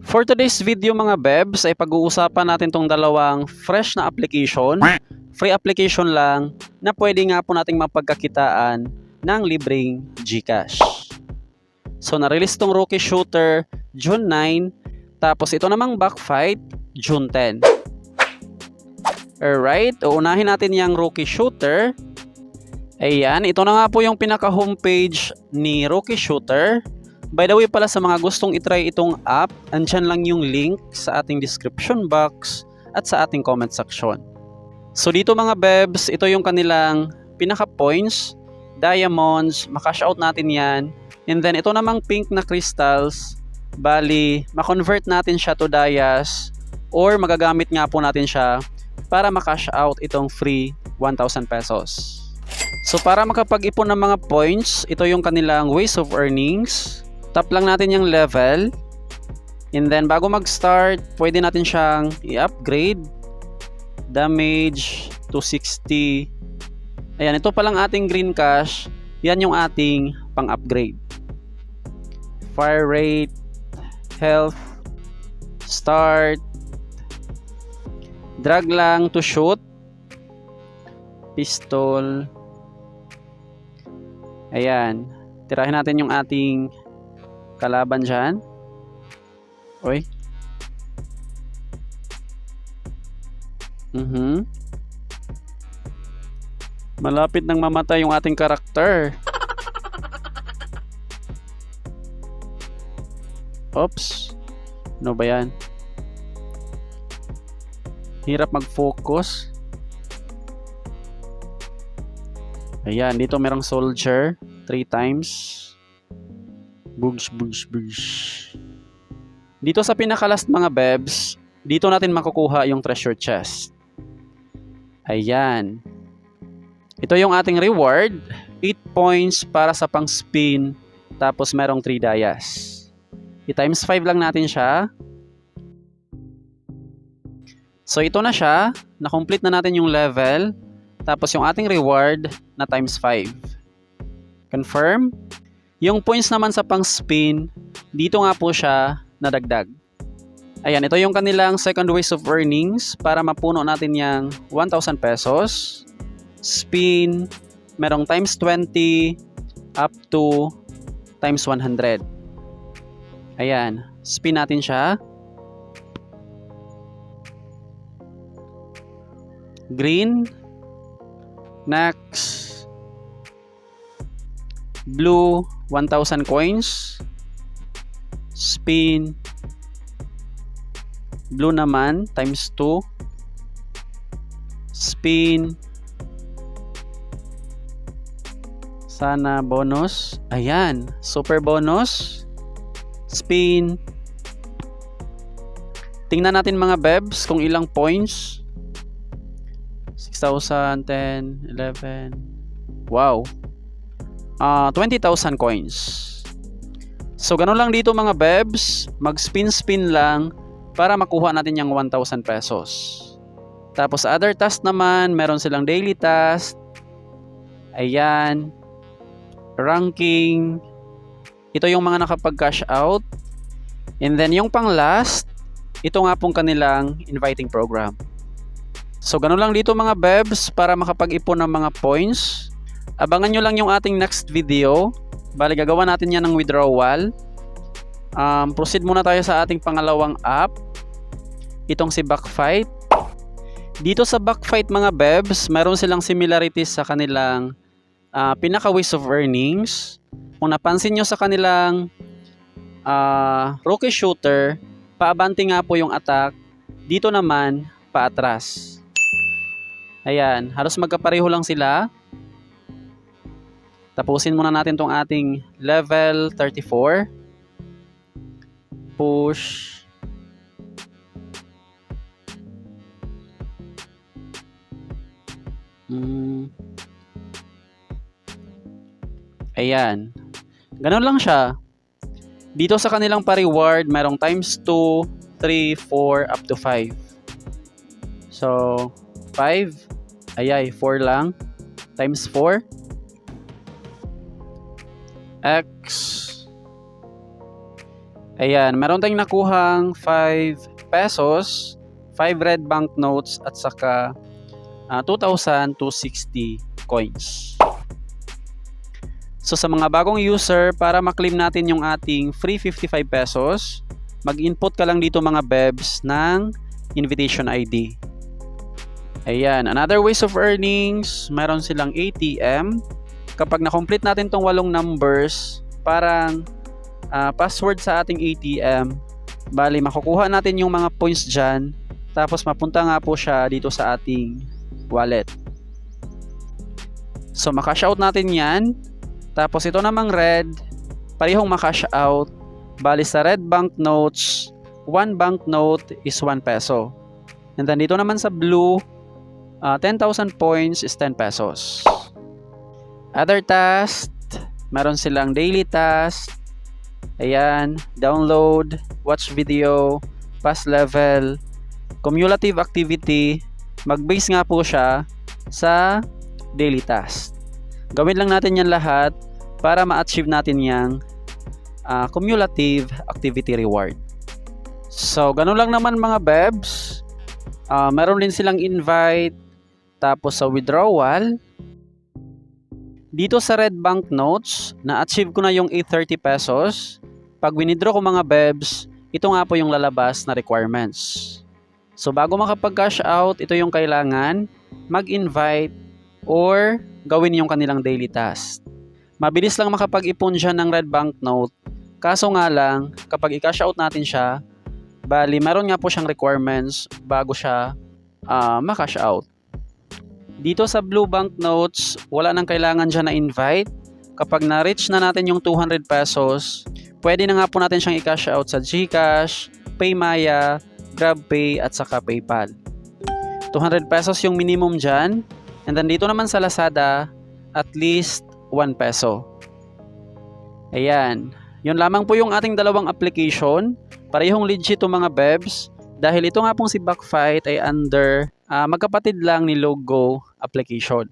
For today's video mga bebs ay pag-uusapan natin tong dalawang fresh na application, free application lang na pwede nga po nating mapagkakitaan ng libreng GCash. So na-release tong Rookie Shooter June 9, tapos ito namang Backfight June 10. Alright, uunahin natin yung Rookie Shooter. Ayan, ito na nga po yung pinaka-homepage ni Rookie Shooter. By the way pala, sa mga gustong itry itong app, andyan lang yung link sa ating description box at sa ating comment section. So dito mga bebs, ito yung kanilang pinaka-points, diamonds, makash out natin yan. And then ito namang pink na crystals, bali, makonvert natin siya to dias or magagamit nga po natin siya para makash out itong free 1,000 pesos. So para makapag-ipon ng mga points, ito yung kanilang ways of earnings. Tap lang natin yung level. And then bago mag-start, pwede natin siyang i-upgrade. Damage to 60. Ayan, ito palang ating green cash. Yan yung ating pang-upgrade. Fire rate, health, start, drag lang to shoot, pistol. Ayan, tirahin natin yung ating kalaban dyan. Oy. Malapit nang mamatay yung ating karakter. Oops. Ano ba yan? Hirap mag-focus. Ayan, dito merong soldier 3 times. Bugs. Dito sa pinaka-last mga bebs, dito natin makukuha yung treasure chest. Ayan. Ito yung ating reward. 8 points para sa pang-spin. Tapos merong 3 dias. I-times 5 lang natin siya. So ito na siya. Na-complete na natin yung level. Tapos yung ating reward na times 5. Confirm. Yung points naman sa pang-spin, dito nga po siya nadagdag. Ayan, ito yung kanilang second ways of earnings para mapuno natin yung 1,000 pesos. Spin, merong times 20 up to times 100. Ayan, spin natin siya. Green. Next. Blue, 1,000 coins. Spin. Blue naman, times 2. Spin. Sana bonus. Ayan, super bonus. Spin. Tingnan natin mga bebs kung ilang points. 6,000, 10, 11. Wow. 20,000 coins. So ganun lang dito mga bebs, mag-spin lang para makuha natin yung 1,000 pesos. Tapos other task naman, meron silang daily task. Ayan. Ranking. Ito yung mga nakapag-cash out. And then yung pang last, ito nga pong kanilang inviting program. So ganun lang dito mga bebs para makapag-ipon ng mga points. Abangan nyo lang yung ating next video. Bali gagawa natin yan ng withdrawal. Proceed muna tayo sa ating pangalawang app. Itong si Backfight. Dito sa Backfight mga bebs, meron silang similarities sa kanilang pinaka ways of earnings. Kung napansin nyo sa kanilang Rookie Shooter, paabante nga po yung attack. Dito naman, paatras. Ayan, halos magkapareho lang sila. Tapusin muna natin tong ating level 34. Push. Ayan. Ganun lang siya. Dito sa kanilang pa-reward, merong times 2, 3, 4, up to 5. So, 5. 4 lang. Times 4. X. Ayan, meron tayong nakuhang 5 pesos, 5 red banknotes at saka 2,260 coins. So sa mga bagong user, para maklaim natin yung ating free 55 pesos, mag-input ka lang dito mga bebs ng invitation ID. Ayan, another ways of earnings, meron silang ATM. Kapag na-complete natin tong 8 numbers, parang password sa ating ATM, bali makukuha natin yung mga points dyan, tapos mapunta nga po siya dito sa ating wallet. So makash out natin yan, tapos ito namang red, parehong makash out, bali sa red banknotes, 1 banknote is 1 peso. And then dito naman sa blue, 10,000 points is 10 pesos. Other task, meron silang daily task. Ayan, download, watch video, pass level, cumulative activity. Mag-base nga po siya sa daily task. Gawin lang natin yan lahat para ma-achieve natin yung cumulative activity reward. So, ganun lang naman mga bebs. Meron din silang invite. Tapos sa withdrawal, dito sa red banknotes, na-achieve ko na yung 830 pesos. Pag winidraw ko mga bebs, ito nga po yung lalabas na requirements. So bago makapag-cash out, ito yung kailangan mag-invite or gawin yung kanilang daily task. Mabilis lang makapag-ipon dyan ng red banknote. Kaso nga lang, kapag i-cash out natin siya, bali meron nga po siyang requirements bago siya ma-cash out. Dito sa blue banknotes, wala nang kailangan dyan na invite. Kapag na-reach na natin yung 200 pesos, pwede na nga po natin siyang i-cash out sa GCash, Paymaya, GrabPay at saka PayPal. 200 pesos yung minimum dyan. And then dito naman sa Lazada, at least 1 peso. Ayan. Yun lamang po yung ating dalawang application. Parehong legit mga bebs. Dahil ito nga pong si Backfight ay under magkapatid lang ni Logo application.